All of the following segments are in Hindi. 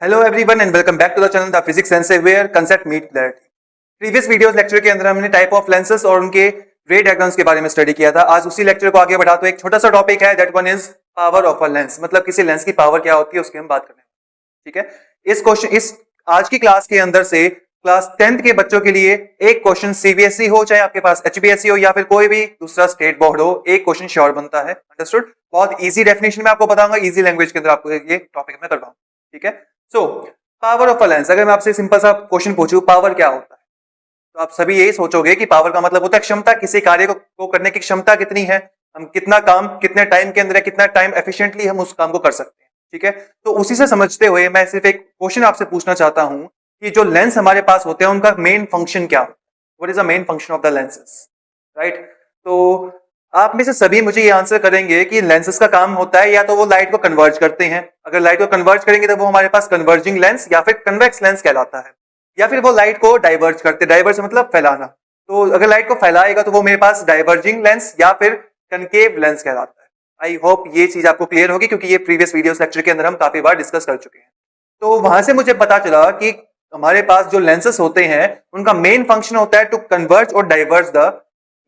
Hello everyone and welcome back to the channel the physics sense where concept meet clarity. Previous videos lecture के अंदर हमने टाइप ऑफ लेंसेज और उनके रे डायग्राम्स के बारे में स्टडी किया था। आज उसी लेक्चर को आगे बढ़ा तो एक छोटा सा टॉपिक है, that one is power of a lens. मतलब किसी लेंस की पावर क्या होती है उसकी हम बात करेंगे। ठीक है, इस आज की क्लास के अंदर से क्लास 10th के बच्चों के लिए एक क्वेश्चन सीबीएसई हो चाहे आपके पास एचबीएसई हो या फिर कोई भी दूसरा स्टेट बोर्ड हो, एक क्वेश्चन श्योर बनता है। अंडरस्टूड? बहुत इजी डेफिनेशन में आपको बताऊंगा, इजी लैंग्वेज के अंदर आपको ये टॉपिक में करवाऊंगा। ठीक है, so power of a lens. अगर मैं आपसे सिंपल सा क्वेश्चन पूछूं पावर क्या होता है, तो आप सभी यही सोचोगे कि पावर का मतलब होता है क्षमता, किसी कार्य को करने की क्षमता कितनी है, हम कितना काम कितने टाइम के अंदर है, कितना टाइम एफिशिएंटली हम उस काम को कर सकते हैं। ठीक है, तो उसी से समझते हुए मैं सिर्फ एक क्वेश्चन आपसे पूछना चाहता हूं कि जो लेंस हमारे पास होते हैं उनका मेन फंक्शन क्या होता है, what is the main function of the lenses, right? तो आप में से सभी मुझे ये आंसर करेंगे कि लेंसेज का काम होता है या तो वो लाइट को कन्वर्ज करते हैं, अगर लाइट को कन्वर्ज करेंगे तो वो हमारे पास कन्वर्जिंग लेंस या फिर कन्वेक्स लेंस कहलाता है, या फिर वो लाइट को डाइवर्ज करते, डाइवर्ज मतलब फैलाना, तो अगर लाइट को फैलाएगा तो वो मेरे पास डाइवर्जिंग लेंस या फिर कनकेव लेंस कहलाता है। आई होप ये चीज आपको क्लियर होगी क्योंकि ये प्रीवियस वीडियो लेक्चर के अंदर हम काफी बार डिस्कस कर चुके हैं। तो वहां से मुझे पता चला कि हमारे पास जो लेंसेस होते हैं उनका मेन फंक्शन होता है टू कन्वर्ज और diverge the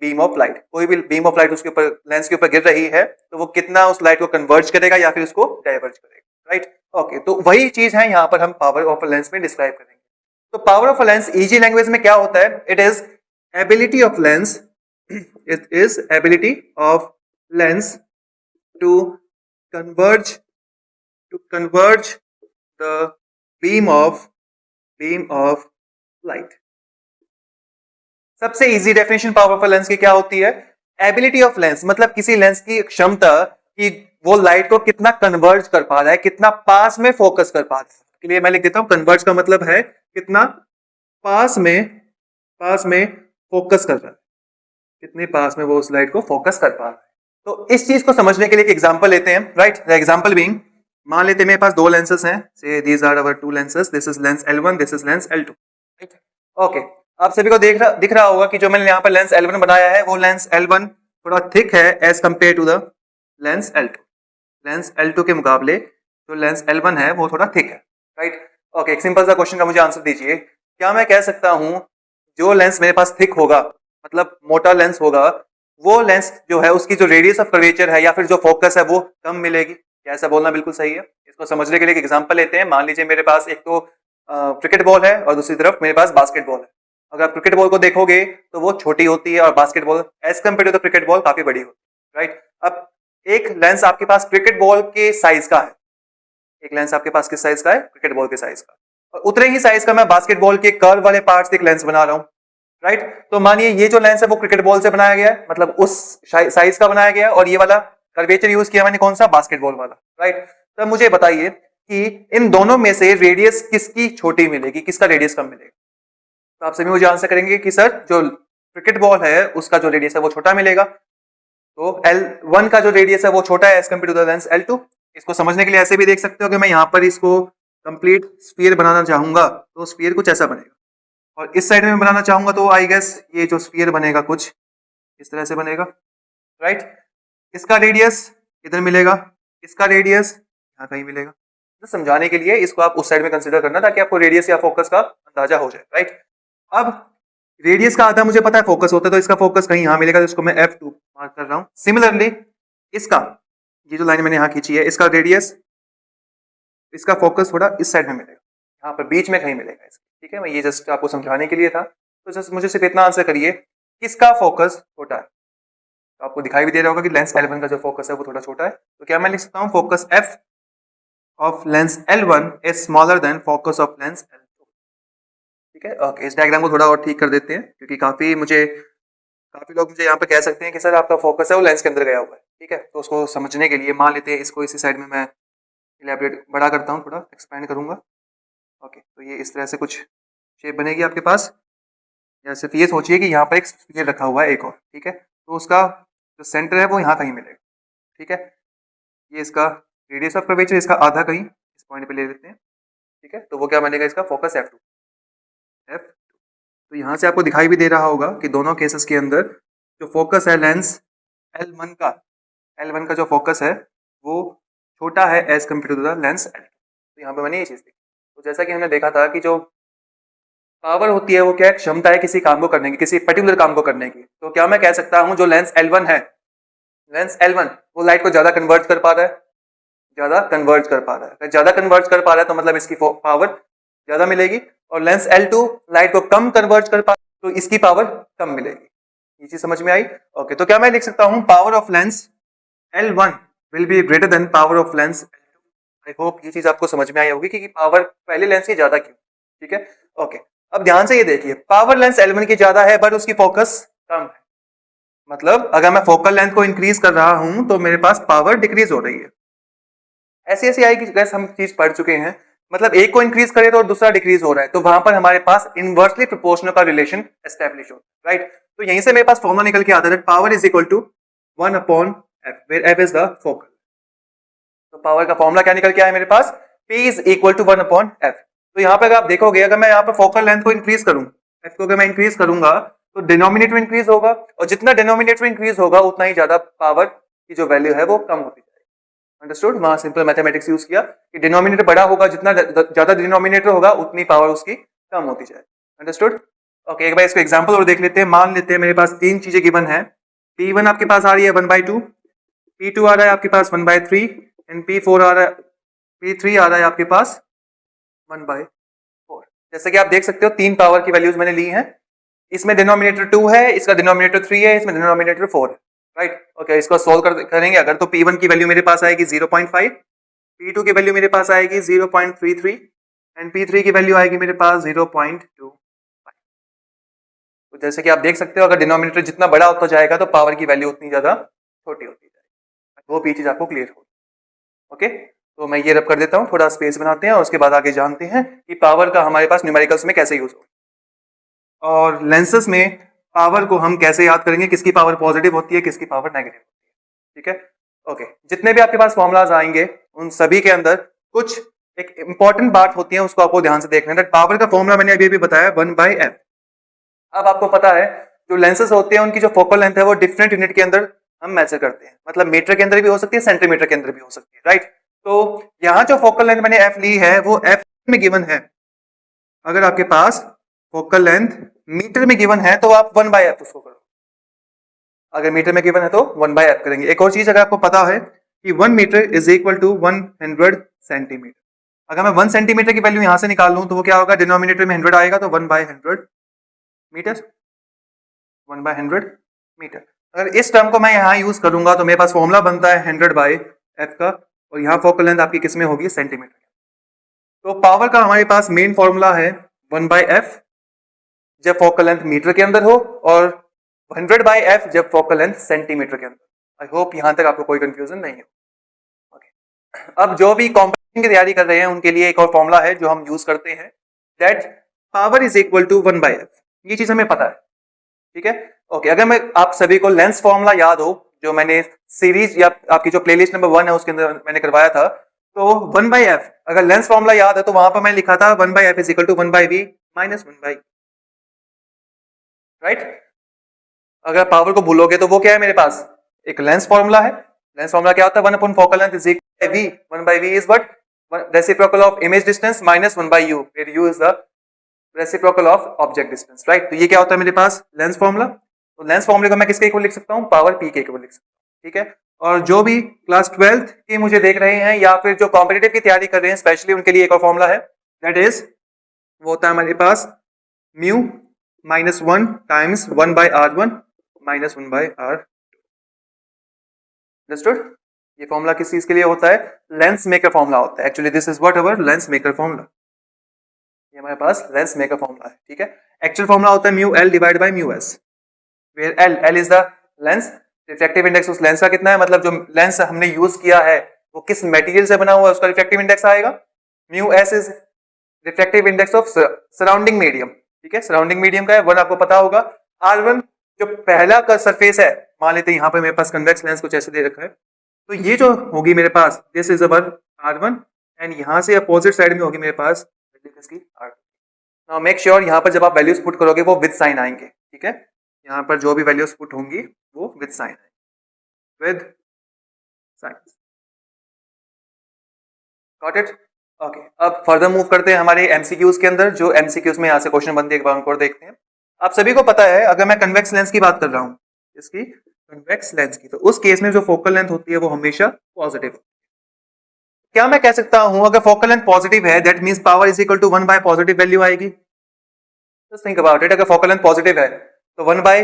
beam of light. कोई भी बीम ऑफ लाइट उसके ऊपर लेंस के ऊपर गिर रही है तो वो कितना उस लाइट को कन्वर्ज करेगा या फिर उसको डाइवर्ज करेगा, राइट? ओके, तो वही चीज है यहाँ पर हम पावर ऑफ अ लेंस में डिस्क्राइब करेंगे। तो power of a lens easy language में क्या होता है? It is ability of lens, it is ability of lens to converge the beam of light. सबसे easy definition power of lens की क्या होती है? एबिलिटी ऑफ लेंस मतलब किसी लेंस की क्षमता कि वो लाइट को कितना कन्वर्ज कर पा रहा है, कितना पास में फोकस कर पा रहा है। के लिए मैं लिख देता हूं, कन्वर्ज का मतलब है कितना पास में फोकस कर रहा है, कितने पास में वो उस लाइट को फोकस कर पा रहा है। तो इस चीज को समझने के लिए एक एग्जांपल लेते हैं, राइट? द एग्जांपल बीइंग, मान लेते हैं मेरे पास दो लेंसेस हैं, से these are our two lenses, this is lens L1, this is lens L2, right? Okay, आप सभी को दिख रहा होगा कि जो मैंने यहाँ पर लेंस L1 बनाया है वो लेंस L1 थोड़ा थिक है as compare to the lens L2। Lens L2 के मुकाबले जो लेंस L1 है वो थोड़ा थिक है, राइट? ओके, एक सिंपल सा क्वेश्चन का मुझे आंसर दीजिए। क्या मैं कह सकता हूं जो लेंस मेरे पास थिक होगा मतलब मोटा लेंस होगा, वो लेंस जो है उसकी जो रेडियस ऑफ कर्वेचर है या फिर जो फोकस है वो कम मिलेगी? क्या ऐसा बोलना बिल्कुल सही है? इसको समझने के लिए एक एग्जांपल लेते हैं। मान लीजिए मेरे पास एक तो क्रिकेट बॉल है और दूसरी तरफ मेरे पास बास्केटबॉल है। अगर आप क्रिकेट बॉल को देखोगे तो वो छोटी होती है और basketball as compare to the cricket ball काफी बड़ी होती है, राइट? अब एक लेंस आपके पास क्रिकेट बॉल के साइज का है, एक लेंस आपके पास किस साइज का है? क्रिकेट बॉल के साइज का। और उतने ही साइज का मैं बास्केटबॉल के कर्व वाले पार्ट से एक लेंस बना रहा हूं, राइट? तो मानिए ये जो लेंस है वो क्रिकेट बॉल से बनाया गया है, मतलब उस साइज का बनाया गया है, और ये वाला कर्वेचर यूज किया मैंने कौन सा? बास्केटबॉल वाला, राइट? तो मुझे बताइए कि इन दोनों में से रेडियस किसकी छोटी मिलेगी, किसका रेडियस कम मिलेगा? तो आप सभी मुझे आंसर करेंगे कि सर जो क्रिकेट बॉल है उसका जो रेडियस है वो छोटा मिलेगा, तो L1 का जो रेडियस है वो छोटा है as compare to the lens L2। इसको समझने के लिए ऐसे भी देख सकते हो कि मैं यहाँ पर इसको कंप्लीट स्फीयर बनाना चाहूंगा तो स्फीयर कुछ ऐसा बनेगा, और इस साइड में बनाना चाहूंगा तो आई गेस ये जो स्फीयर बनेगा कुछ इस तरह से बनेगा, राइट? इसका रेडियस इधर मिलेगा, इसका रेडियस यहाँ कहीं मिलेगा। तो समझाने के लिए इसको आप उस साइड में कंसिडर करना ताकि आपको रेडियस या फोकस का अंदाजा हो जाए, राइट? अब रेडियस का आधा मुझे पता है फोकस होता है, तो इसका फोकस कहीं यहां मिलेगा, तो इसको मैं F2 मार्क कर रहा हूं। सिमिलरली इसका, ये जो लाइन मैंने यहां खींची है, इसका रेडियस, इसका फोकस थोड़ा इस साइड में मिलेगा, यहां पर बीच में कहीं मिलेगा इसके। ठीक है, मैं ये जस्ट आपको समझाने के लिए था। तो जस्ट मुझे सिर्फ इतना आंसर करिए, किसका फोकस छोटा है? तो आपको दिखाई भी दे रहा होगा कि लेंस L1 का जो फोकस है वो थोड़ा छोटा है, तो क्या मैं लिख सकता हूं focus F of lens L1 is smaller than focus of lens L2। ठीक है, ओके, इस डायग्राम को थोड़ा और ठीक कर देते हैं क्योंकि काफी लोग मुझे यहाँ पे कह सकते हैं कि सर आपका फोकस है वो लेंस के अंदर गया हुआ है। ठीक है, तो उसको समझने के लिए मान लेते हैं इसको इसी साइड में मैं इलेबोरेट बड़ा करता हूँ, थोड़ा एक्सपेंड करूंगा। ओके, तो ये इस तरह से कुछ शेप बनेगी आपके पास, या सिर्फ ये सोचिए कि यहाँ पर एक स्फीयर रखा हुआ है एक और। ठीक है, तो उसका जो सेंटर है वो यहाँ कहीं मिलेगा। ठीक है, ये इसका रेडियस ऑफ कर्वेचर, इसका आधा कहीं इस पॉइंट पे ले लेते हैं। ठीक है, तो वो क्या बनेगा? इसका फोकस F2। तो यहां से आपको दिखाई भी दे रहा होगा कि दोनों केसेस के अंदर जो फोकस है लेंस L1 का जो फोकस है वो छोटा है as compare to the lens L2। तो यहाँ पे मैंने ये चीज देखी। जैसा कि हमने देखा था कि जो पावर होती है वो क्या है, क्षमता है किसी काम को करने की, किसी पर्टिकुलर काम को करने की। तो क्या मैं कह सकता हूँ जो लेंस L1 है, लेंस L1 वो लाइट को ज्यादा कन्वर्ट कर पा रहा है, ज्यादा कन्वर्ट कर पा रहा है। ज्यादा कन्वर्ट कर पा रहा है तो मतलब इसकी पावर ज्यादा मिलेगी, और लेंस L2 लाइट को कम कन्वर्ट कर पा रहा है तो इसकी पावर कम मिलेगी। ये चीज समझ में आई? ओके, तो क्या मैं लिख सकता हूँ power of lens L1 will be greater than power of lens L2। I hope ये चीज आपको समझ में आई होगी कि पावर पहले लेंस की ज्यादा क्यों। ठीक है, ओके। अब ध्यान से ये देखिए, पावर लेंस L1 की ज्यादा है बट उसकी फोकस कम है। मतलब अगर मैं फोकल लेंथ को इंक्रीज कर रहा हूं तो मेरे पास पावर डिक्रीज हो रही है। ऐसी ऐसी आई कि जैसे हम चीज पढ़ चुके हैं, मतलब एक को इंक्रीज करे तो दूसरा डिक्रीज हो रहा है, तो वहां पर हमारे पास इनवर्सली प्रोपोर्शनल का रिलेशन एस्टेब्लिश हो, राइट। तो यहीं से मेरे पास फॉर्मूला निकल के आता है, power is equal to 1 upon F, where F is the focal. तो पावर का फॉर्मूला क्या निकल के आया मेरे पास, P is equal to 1 upon F. तो यहाँ पर अगर आप देखोगे, अगर मैं यहाँ पर फोकल लेंथ को इंक्रीज करूँ, एफ को अगर मैं इंक्रीज करूंगा तो डिनोमिनेटर इंक्रीज होगा, और जितना डिनोमिनेटर इंक्रीज होगा उतना ही ज्यादा पावर की जो वैल्यू है वो कम होती जाएगी। अंडरस्टूड? वहां सिंपल मैथमेटिक्स यूज किया कि डिनोमिनेटर बड़ा होगा, जितना ज्यादा डिनोमिनेटर होगा उतनी पावर उसकी कम होती जाएगी। अंडरस्टूड? ओके, एक बार इसको एग्जांपल और देख लेते हैं। मान लेते हैं मेरे पास तीन चीजें गिवन है। P1 आपके पास आ रही है 1/2, P2 आ रहा है आपके पास 1/3 एंड P4 आ रहा है, P3 आ रहा है आपके पास 1/4। जैसे कि आप देख सकते हो तीन पावर की वैल्यूज मैंने ली हैं। इसमें डिनोमिनेटर 2 है, इसका डिनोमिनेटर 3 है, इसमें डिनोमिनेटर 4 है, राइट। ओके, इसको सोल्व करेंगे अगर, तो P1 की वैल्यू मेरे पास आएगी 0.5, P2 की वैल्यू मेरे पास आएगी 0.33 एंड P3 की वैल्यू आएगी मेरे पास 0.25। तो जैसे कि आप देख सकते हो, अगर डिनोमिनेटर जितना बड़ा होता जाएगा तो पावर की वैल्यू उतनी ज्यादा छोटी होती जाएगी। वो भी चीज आपको क्लियर होगी। ओके, तो मैं ये रब कर देता हूँ, थोड़ा स्पेस बनाते हैं और उसके बाद आगे जानते हैं कि पावर का हमारे पास न्यूमेरिकल्स में कैसे यूज हो, और लेंसेस में पावर को हम कैसे याद करेंगे, किसकी पावर पॉजिटिव होती है, किसकी पावर नेगेटिव होती है। ठीक है, ओके। जितने भी आपके पास फॉर्मुलाज आएंगे उन सभी के अंदर कुछ एक इंपॉर्टेंट बात होती है, उसको आपको ध्यान से देखना है। पावर का फॉर्मुला मैंने अभी बताया 1/f। अब आपको पता है जो लेंसेज होते हैं उनकी जो फोकल लेंथ है वो डिफरेंट यूनिट के अंदर हम मेजर करते हैं, मतलब मीटर के अंदर भी हो सकती है, सेंटीमीटर के अंदर भी हो सकती है, राइट। तो यहाँ जो फोकल लेंथ मैंने f ली है वो f में गिवन है। अगर आपके पास फोकल लेंथ मीटर में गिवन है तो आप 1/f उसको करो, अगर मीटर में गिवन है तो 1/f करेंगे। एक और चीज अगर आपको पता है कि 1 metre is equal to 100 centimetre, अगर मैं 1 सेंटीमीटर की वैल्यू यहां से निकाल लूं तो वो क्या होगा, डिनोमिनेटर में 100 आएगा तो 1/100 मीटर, 1/100 मीटर। अगर इस टर्म को मैं यहाँ यूज करूंगा तो मेरे पास फॉर्मूला बनता है 100/f का, और यहाँ फोकल लेंथ आपकी किस में होगी, सेंटीमीटर। तो पावर का हमारे पास मेन फॉर्मूला है 1/f जब फोकल लेंथ मीटर के अंदर हो, और 100/f जब फोकल लेंथ सेंटीमीटर के अंदर। आई होप यहां तक आपको कोई कंफ्यूजन नहीं है। okay. अब जो भी कॉम्पिटिशन की तैयारी कर रहे हैं उनके लिए एक और फॉर्मूला है जो हम यूज करते हैं, that power is equal to 1/f। ये चीज हमें पता है, ठीक है, ओके। अगर मैं आप सभी को लेंस फॉर्मूला याद हो, जो मैंने सीरीज या आपकी जो प्लेलिस्ट नंबर 1 है उसके अंदर मैंने करवाया था, तो 1/f अगर लेंस फॉर्मूला याद है तो वहां पर मैं लिखा था 1/f is equal to 1/v minus 1/e, right. अगर पावर को भूलोगे तो वो क्या है मेरे पास, एक लेंस फॉर्मूला है। लेंस फॉर्मूला क्या होता है, 1 upon focal length is equal to v, 1/v is what, reciprocal of image distance minus 1/u, where u is the reciprocal of object distance, right. तो ये क्या होता है मेरे पास, लेंस फॉर्मूला। तो लेंस फॉर्मूले को मैं किसके इक्वल लिख सकता हूँ, पावर p के इक्वल लिख सकता हूँ, ठीक है। और जो भी क्लास 12th की मुझे देख रहे हैं या फिर जो कॉम्पिटिटिव की तैयारी कर रहे हैं स्पेशली, उनके लिए एक और फॉर्मूला है, दैट इज वो होता है हमारे पास mu minus 1 times 1/r1 minus 1/r2। Understood? ये फॉर्मूला किस चीज के लिए होता है, लेंस मेकर फॉर्मूला होता है। Actually this is what our lens maker formula, ये हमारे पास लेंस मेकर फॉर्मूला है, ठीक है। एक्चुअल फॉर्मूला होता है mu L divide by mu S, where L is the lens, refractive index उस लेंस का कितना है, मतलब जो लेंस हमने यूज किया है वो किस मटेरियल से बना हुआ है उसका रिफ्रैक्टिव इंडेक्स आएगा। Mu S is refractive index of surrounding medium, ठीक है, सराउंडिंग मीडियम का है, 1 आपको पता होगा। R1 जो पहला का सरफेस है, मान लेते हैं यहाँ पे मेरे पास कन्वेक्स लेंस कुछ ऐसे दे रखा है, तो ये जो होगी मेरे पास, this is our R1 and यहाँ से अपोजिट साइड में होगी मेरे पास इसकी R2। नाउ मेक श्योर यहाँ पर जब आप वैल्यूज पुट करोगे वो विद साइन आएंगे, ठीक है, यहाँ पर जो भी वैल्यूज पुट होंगी वो विद साइन आएंगे, with sign, got it. Okay, अब फर्दर मूव करते हैं हमारे एमसीक्यूज के अंदर। जो एमसीक्यूज में यहाँ से क्वेश्चन बनते हैं एक बार उनको और देखते हैं। आप सभी को पता है अगर मैं कन्वेक्स लेंस की बात कर रहा हूँ, इसकी कन्वेक्स लेंस की, तो उस केस में जो फोकल लेंथ होती है वो हमेशा पॉजिटिव होती है। क्या मैं कह सकता हूं अगर फोकल लेंथ पॉजिटिव है that means power is equal to 1 by positive value आएगी? Just think about it. अगर फोकल लेंथ पॉजिटिव है तो 1 बाय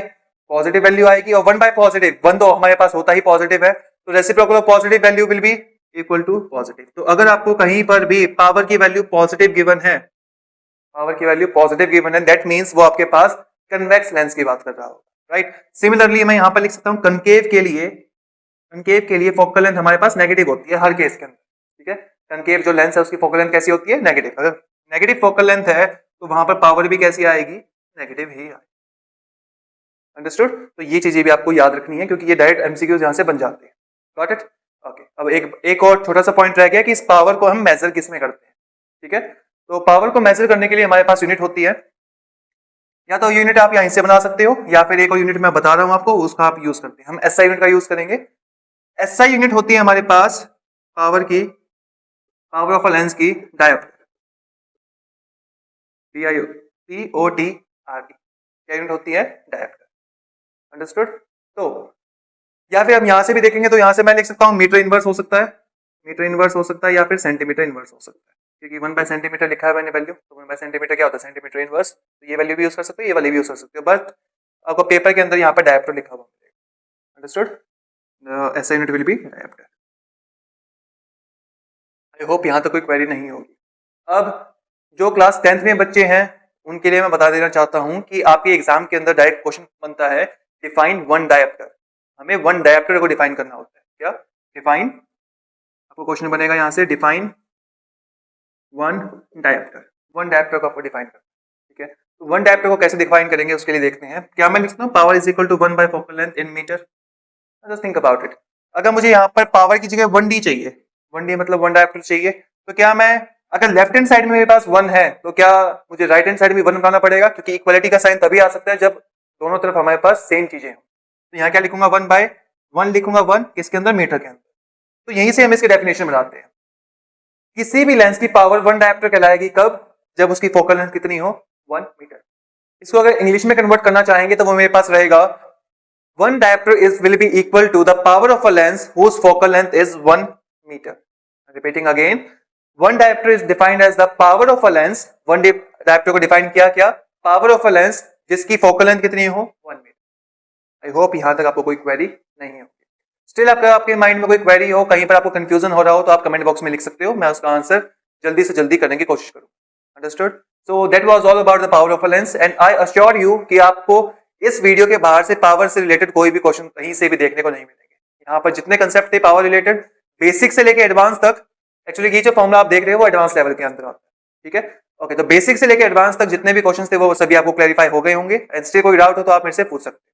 पॉजिटिव वैल्यू आएगी, और 1 बाय पॉजिटिव 1 तो हमारे पास होता ही पॉजिटिव है, तो reciprocal of positive value will be equal to positive. तो अगर आपको कहीं पर भी पावर की वैल्यू पॉजिटिव गिवन है, पावर की वैल्यू पॉजिटिव गिवन है, दैट मींस वो आपके पास कन्वेक्स लेंस की बात कर रहा होगा, राइट। सिमिलरली मैं यहां पर लिख सकता हूं कनकेव के लिए फोकल लेंथ हमारे पास नेगेटिव होती है हर केस के अंदर, ठीक है। कनकेव जो लेंस है उसकी फोकल लेंथ कैसी होती है? नेगेटिव। अगर नेगेटिव फोकल लेंथ है तो वहां पर पावर भी कैसी आएगी? नेगेटिव ही आएगी। अंडरस्टूड? तो ये चीजें भी आपको याद रखनी है क्योंकि ये डायरेक्ट एमसीक्यूज यहां से बन जाते हैं। Got it? ओके, अब एक और छोटा सा पॉइंट रह गया कि इस पावर को हम मेजर किस में करते हैं, ठीक है। तो पावर को मेजर करने के लिए हमारे पास यूनिट होती है, या तो यूनिट आप यहीं से बना सकते हो या फिर एक और यूनिट मैं बता रहा हूं आपको उसका आप यूज करते हैं। हम एसआई यूनिट का यूज करेंगे। एसआई यूनिट होती है हमारे पास पावर ऑफ अ लेंस की डायोप्टर, DIOPOTRE क्या यूनिट होती है? डायोप्टर। अंडरस्टूड? तो या फिर हम यहां से भी देखेंगे तो यहां से मैं लिख सकता हूं मीटर इनवर्स हो सकता है, मीटर इनवर्स हो सकता है, या फिर सेंटीमीटर इनवर्स हो सकता है, क्योंकि 1 बाय सेंटीमीटर लिखा है मैंने वैल्यू, तो 1 बाय सेंटीमीटर क्या होता है? Centimetre inverse. तो ये वैल्यू भी यूज कर सकते हो, ये वाली भी यूज कर सकते हो, बट आपको पेपर के अंदर यहाँ पर डायोप्टर लिखा हुआ मिलेगा। Understood? SI unit will be dioptre. I hope यहां तक कोई क्वेरी नहीं होगी। अब जो क्लास 10th में बच्चे हैं उनके लिए मैं बता देना चाहता हूं कि आपके एग्जाम के अंदर डायरेक्ट क्वेश्चन बनता है डिफाइन वन डायोप्टर। हमें वन डायोप्टर को डिफाइन करना होता है। क्या? डिफाइन, आपको क्वेश्चन बनेगा यहां से define one dioptre. One dioptre को आपको डिफाइन करना है, ठीक है। तो वन डायोप्टर को कैसे डिफाइन करेंगे उसके लिए देखते हैं। क्या मैं लिखता हूं power is equal to 1 by focal length in metre? Just think about it. अगर मुझे यहाँ पर पावर की जगह 1D चाहिए, 1D मतलब वन डायोप्टर चाहिए, तो क्या मैं अगर लेफ्ट हैंड साइड में मेरे पास 1 है तो क्या मुझे राइट हैंड साइड में 1 बनाना पड़ेगा? क्योंकि इक्वालिटी का साइन तभी आ सकता है जब दोनों तरफ हमारे पास सेम चीजें हो। तो यहाँ क्या लिखूंगा? 1 बाय 1 लिखूंगा, 1 किसके अंदर? मीटर के अंदर। तो यहीं से हम इसकी डेफिनेशन बनाते हैं। किसी भी लेंस की पावर 1 डायोप्टर कहलाएगी कब? जब उसकी फोकल लेंथ कितनी हो? 1 मीटर। इसको अगर इंग्लिश में कन्वर्ट करना चाहेंगे तो वो मेरे पास रहेगा 1 diopter will be equal to the power of a lens whose focal length is 1 meter. Repeating again, 1 diopter is defined as the power of a lens. 1 diopter को डिफाइन किया क्या? पावर ऑफ अ लेंस जिसकी फोकल लेंथ कितनी हो? 1 मीटर। आई होप यहां तक आपको कोई क्वेरी नहीं होगी। स्टिल अगर आपके माइंड में कोई क्वेरी हो, कहीं पर आपको कंफ्यूजन हो रहा हो, तो आप कमेंट बॉक्स में लिख सकते हो, मैं उसका आंसर जल्दी से जल्दी करने की कोशिश करूंगा। Understood? So that was all about the power of a lens and I assure you कि आपको इस वीडियो के बाहर से पावर से रिलेटेड कोई भी क्वेश्चन कहीं से भी देखने को नहीं मिलेंगे। यहाँ पर जितने कंसेप्ट थे पावर रिलेटेड, बेसिक से लेके एडवांस तक, एक्चुअली ये जो फॉर्मूला आप देख रहे हो वो एडवांस लेवल के अंदर आता है, ठीक है। ओके, तो बेसिक से लेके एडवांस तक जितने भी क्वेश्चन थे वो सभी आपको क्लैरिफाई हो गए होंगे। एंड स्टिल कोई डाउट हो तो आप मेरे से पूछ सकते हैं।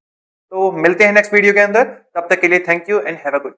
तो मिलते हैं नेक्स्ट वीडियो के अंदर, तब तक के लिए thank you and have a good day.